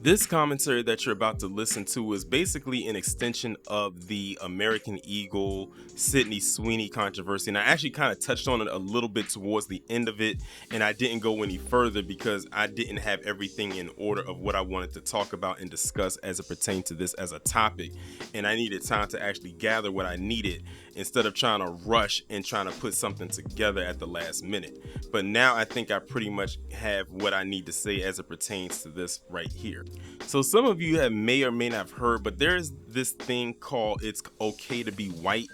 This commentary that you're about to listen to is basically an extension of the American Eagle Sweeney controversy. And I actually kind of touched on it a little bit towards the end of it, and I didn't go any further because I didn't have everything in order of what I wanted to talk about and discuss as it pertained to this as a topic. And I needed time to actually gather what I needed instead of trying to rush and trying to put something together at the last minute. But now I think I pretty much have what I need to say as it pertains to this right here. So some of you may or may not have heard, but there's this thing called "it's okay to be white,"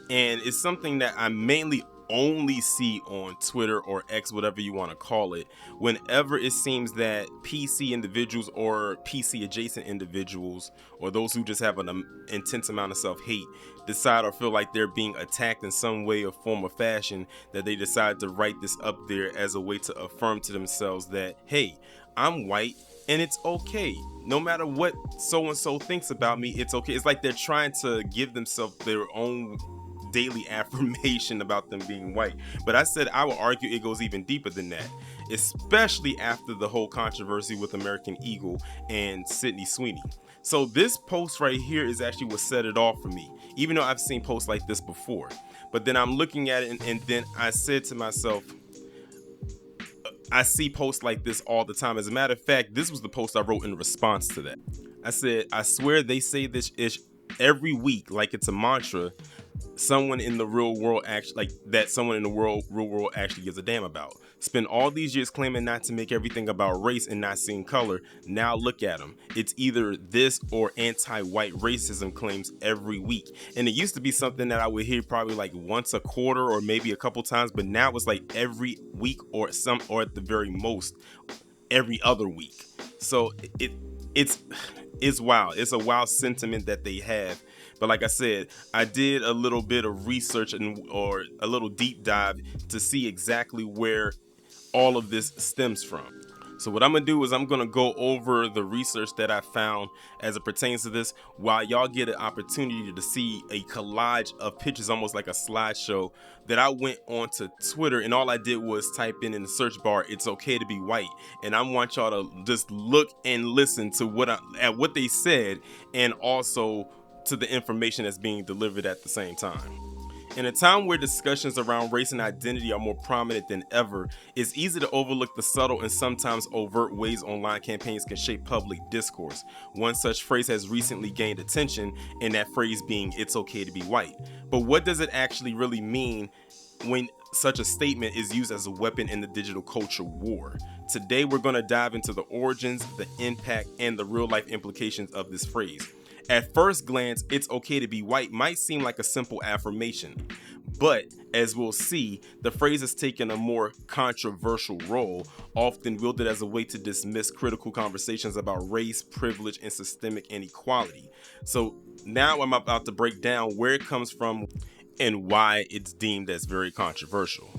and it's something that I mainly only see on Twitter or X, whatever you want to call it, whenever it seems that PC individuals or PC adjacent individuals, or those who just have an intense amount of self-hate, decide or feel like they're being attacked in some way or form or fashion, that they decide to write this up there as a way to affirm to themselves that, hey, I'm white and it's okay. No matter what so-and-so thinks about me, it's okay. It's like they're trying to give themselves their own daily affirmation about them being white. But I said I would argue it goes even deeper than that, especially after the whole controversy with American Eagle and Sweeney. So this post right here is actually what set it off for me, even though I've seen posts like this before. But then I'm looking at it and then I said to myself, I see posts like this all the time. As a matter of fact, this was the post I wrote in response to that. I said, I swear they say this ish every week like it's a mantra. Someone in the real world actually real world actually gives a damn about. Spend all these years claiming not to make everything about race and not seeing color. Now look at them. It's either this or anti-white racism claims every week. And it used to be something that I would hear probably like once a quarter or maybe a couple times, but now it's like every week or at the very most every other week. So it's wild. It's a wild sentiment that they have. But like I said, I did a little bit of research or a little deep dive to see exactly where all of this stems from. So what I'm going to do is I'm going to go over the research that I found as it pertains to this, while y'all get an opportunity to see a collage of pictures, almost like a slideshow, that I went onto Twitter, and all I did was type in the search bar, "it's okay to be white." And I want y'all to just look and listen to what they said, and also to the information that's being delivered at the same time. In a time where discussions around race and identity are more prominent than ever, it's easy to overlook the subtle and sometimes overt ways online campaigns can shape public discourse. One such phrase has recently gained attention, and that phrase being "it's okay to be white." But what does it actually really mean when such a statement is used as a weapon in the digital culture war? Today we're going to dive into the origins, the impact, and the real-life implications of this phrase. At first glance, "it's okay to be white" might seem like a simple affirmation, but as we'll see, the phrase has taken a more controversial role, often wielded as a way to dismiss critical conversations about race, privilege, and systemic inequality. So now I'm about to break down where it comes from and why it's deemed as very controversial.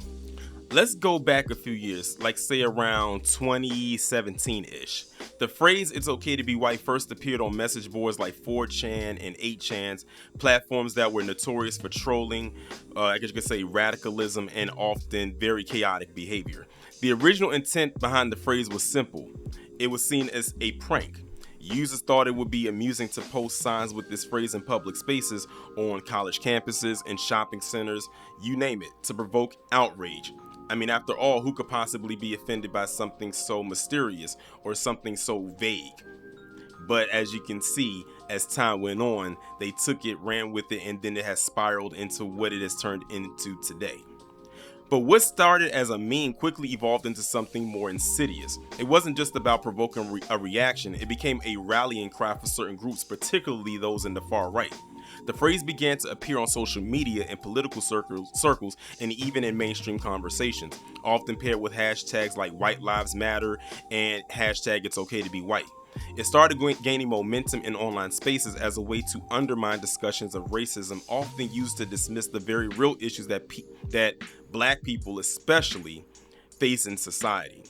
Let's go back a few years, like say around 2017-ish. The phrase "it's okay to be white" first appeared on message boards like 4chan and 8chans, platforms that were notorious for trolling, I guess you could say radicalism, and often very chaotic behavior. The original intent behind the phrase was simple. It was seen as a prank. Users thought it would be amusing to post signs with this phrase in public spaces, on college campuses, and shopping centers, you name it, to provoke outrage. I mean, after all, who could possibly be offended by something so mysterious or something so vague? But as you can see, as time went on, they took it, ran with it, and then it has spiraled into what it has turned into today. But what started as a meme quickly evolved into something more insidious. It wasn't just about provoking a reaction, it became a rallying cry for certain groups, particularly those in the far right. The phrase began to appear on social media and political circles and even in mainstream conversations, often paired with hashtags like "White Lives Matter" and hashtag "it's okay to be white." It started gaining momentum in online spaces as a way to undermine discussions of racism, often used to dismiss the very real issues that Black people especially face in society.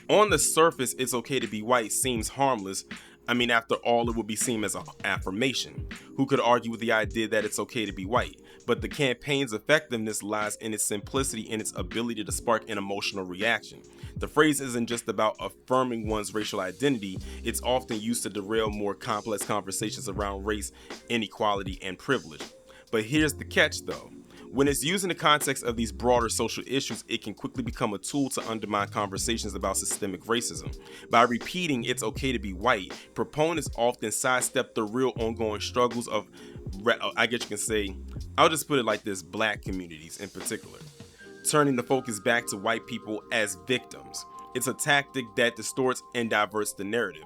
On the surface, "it's okay to be white" seems harmless I mean, after all, it would be seen as an affirmation. Who could argue with the idea that it's okay to be white? But the campaign's effectiveness lies in its simplicity and its ability to spark an emotional reaction. The phrase isn't just about affirming one's racial identity, it's often used to derail more complex conversations around race, inequality, and privilege. But here's the catch though. When it's used in the context of these broader social issues, it can quickly become a tool to undermine conversations about systemic racism. By repeating it's okay to be white, proponents often sidestep the real ongoing struggles of, I guess you can say, I'll just put it like this, black communities in particular, turning the focus back to white people as victims. It's a tactic that distorts and diverts the narrative.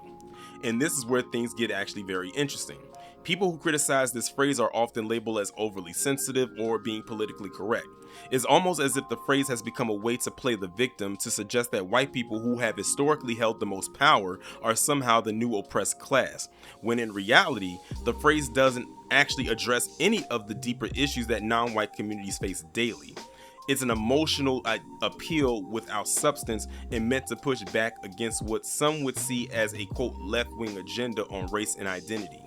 And this is where things get actually very interesting. People who criticize this phrase are often labeled as overly sensitive or being politically correct. It's almost as if the phrase has become a way to play the victim, to suggest that white people who have historically held the most power are somehow the new oppressed class, when in reality, the phrase doesn't actually address any of the deeper issues that non-white communities face daily. It's an emotional appeal without substance and meant to push back against what some would see as a quote left-wing agenda on race and identity.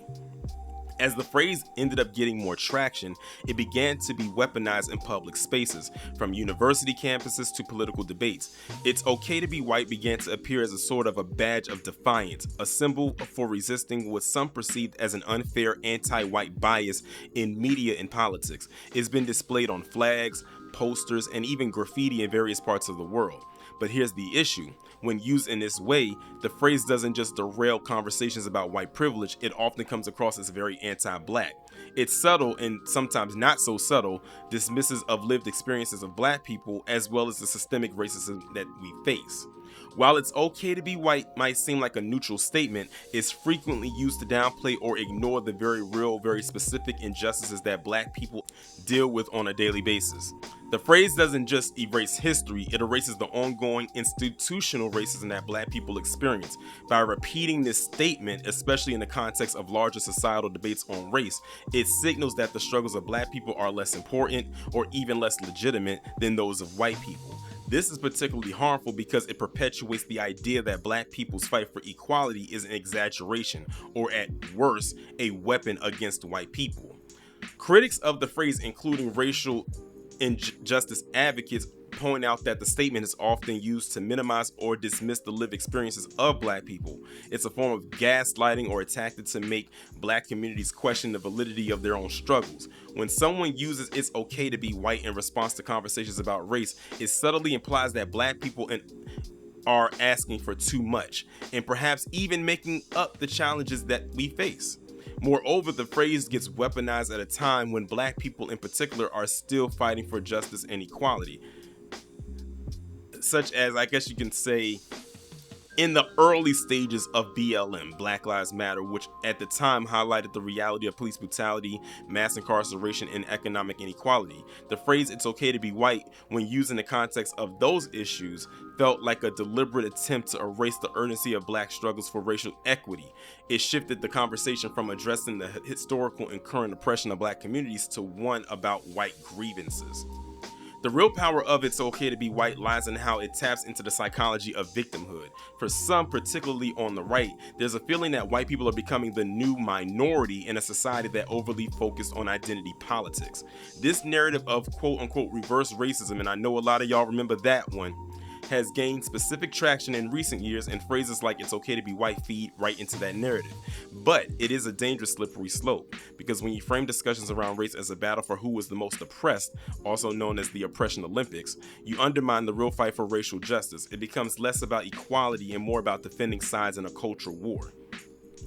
As the phrase ended up getting more traction, it began to be weaponized in public spaces, from university campuses to political debates. It's okay to be white began to appear as a sort of a badge of defiance, a symbol for resisting what some perceived as an unfair anti-white bias in media and politics. It's been displayed on flags, posters, and even graffiti in various parts of the world. But here's the issue. When used in this way, the phrase doesn't just derail conversations about white privilege, it often comes across as very anti-black. It's subtle and sometimes not so subtle, dismissive of lived experiences of black people as well as the systemic racism that we face. While it's okay to be white might seem like a neutral statement, it's frequently used to downplay or ignore the very real, very specific injustices that black people deal with on a daily basis. The phrase doesn't just erase history, it erases the ongoing institutional racism that black people experience. By repeating this statement, especially in the context of larger societal debates on race, it signals that the struggles of black people are less important or even less legitimate than those of white people. This is particularly harmful because it perpetuates the idea that black people's fight for equality is an exaggeration, or at worst, a weapon against white people. Critics of the phrase, including racial injustice advocates, point out that the statement is often used to minimize or dismiss the lived experiences of black people. It's a form of gaslighting or a tactic to make black communities question the validity of their own struggles. When someone uses "it's okay to be white" in response to conversations about race, it subtly implies that black people are asking for too much, and perhaps even making up the challenges that we face. Moreover, the phrase gets weaponized at a time when black people in particular are still fighting for justice and equality. Such as, I guess you can say, in the early stages of BLM, Black Lives Matter, which at the time highlighted the reality of police brutality, mass incarceration, and economic inequality. The phrase "it's okay to be white," when used in the context of those issues, felt like a deliberate attempt to erase the urgency of black struggles for racial equity. It shifted the conversation from addressing the historical and current oppression of black communities to one about white grievances. The real power of "it's okay to be white" lies in how it taps into the psychology of victimhood. For some, particularly on the right, there's a feeling that white people are becoming the new minority in a society that overly focused on identity politics. This narrative of quote-unquote reverse racism, and I know a lot of y'all remember that one, has gained specific traction in recent years, and phrases like "it's okay to be white" feed right into that narrative. But it is a dangerous slippery slope, because when you frame discussions around race as a battle for who was the most oppressed, also known as the Oppression Olympics, you undermine the real fight for racial justice. It becomes less about equality and more about defending sides in a cultural war.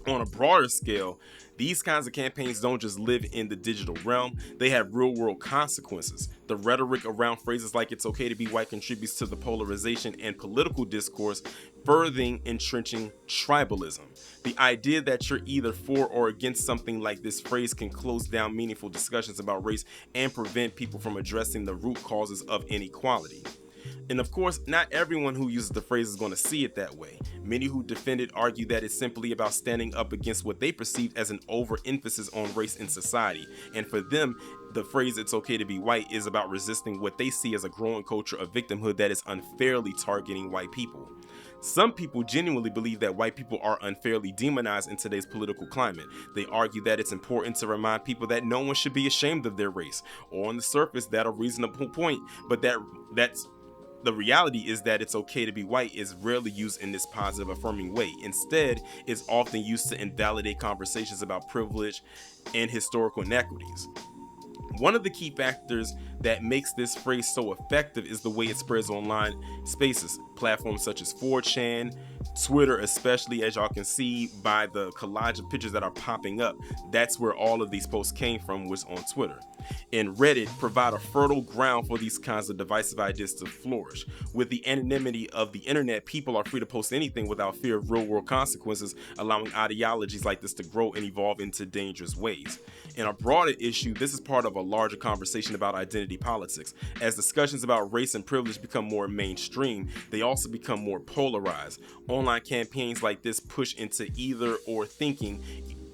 On a broader scale, these kinds of campaigns don't just live in the digital realm, they have real-world consequences. The rhetoric around phrases like "it's okay to be white" contributes to the polarization and political discourse, furthering entrenching tribalism. The idea that you're either for or against something like this phrase can close down meaningful discussions about race and prevent people from addressing the root causes of inequality. And of course, not everyone who uses the phrase is going to see it that way. Many who defend it argue that it's simply about standing up against what they perceive as an overemphasis on race in society. And for them, the phrase "it's okay to be white" is about resisting what they see as a growing culture of victimhood that is unfairly targeting white people. Some people genuinely believe that white people are unfairly demonized in today's political climate. They argue that it's important to remind people that no one should be ashamed of their race, or on the surface, that's a reasonable point, but that's the reality is that it's okay to be white is rarely used in this positive, affirming way. Instead, it's often used to invalidate conversations about privilege and historical inequities. One of the key factors that makes this phrase so effective is the way it spreads online spaces. Platforms such as 4chan, Twitter, especially, as y'all can see by the collage of pictures that are popping up, that's where all of these posts came from, was on Twitter. And Reddit provide a fertile ground for these kinds of divisive ideas to flourish. With the anonymity of the internet, people are free to post anything without fear of real-world consequences, allowing ideologies like this to grow and evolve into dangerous ways. In a broader issue, this is part of a larger conversation about identity politics. As discussions about race and privilege become more mainstream, they also become more polarized. Online campaigns like this push into either or thinking.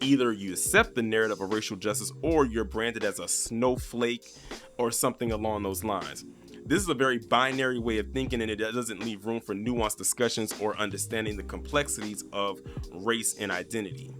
Either you accept the narrative of racial justice or you're branded as a snowflake or something along those lines. This is a very binary way of thinking, and it doesn't leave room for nuanced discussions or understanding the complexities of race and identity.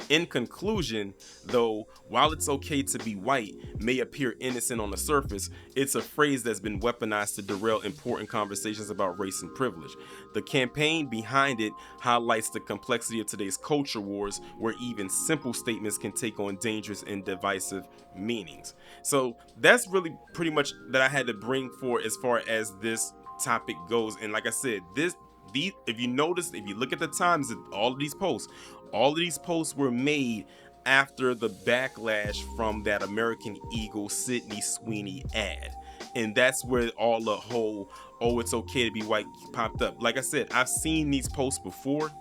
In conclusion, though, while it's okay to be white may appear innocent on the surface, it's a phrase that's been weaponized to derail important conversations about race and privilege. The campaign behind it highlights the complexity of today's culture wars, where even simple statements can take on dangerous and divisive meanings. So that's really pretty much that I had to bring for as far as this topic goes. And like I said, if you notice, if you look at the times of all of these posts were made after the backlash from that American Eagle Sydney Sweeney ad. And that's where all the whole, oh, it's okay to be white popped up. Like I said, I've seen these posts before,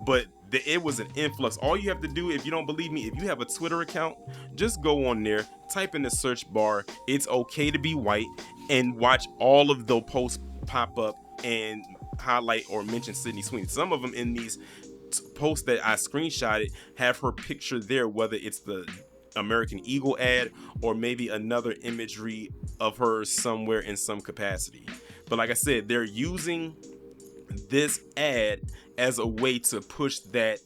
but it was an influx. All you have to do, if you don't believe me, if you have a Twitter account, just go on there, type in the search bar, it's okay to be white, and watch all of the posts pop up and highlight or mention Sydney Sweeney. Some of them in these posts that I screenshotted have her picture there, whether it's the American Eagle ad or maybe another imagery of her somewhere in some capacity. But like I said, they're using this ad as a way to push that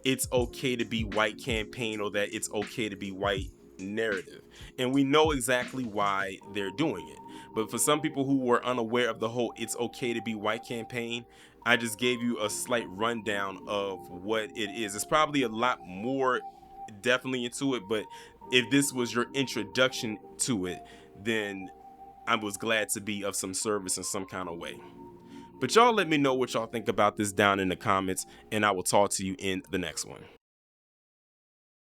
it's okay to be white campaign, or that it's okay to be white narrative. And we know exactly why they're doing it. But for some people who were unaware of the whole it's okay to be white campaign, I just gave you a slight rundown of what it is. It's probably a lot more definitely into it, but if this was your introduction to it, then I was glad to be of some service in some kind of way. But y'all let me know what y'all think about this down in the comments, and I will talk to you in the next one.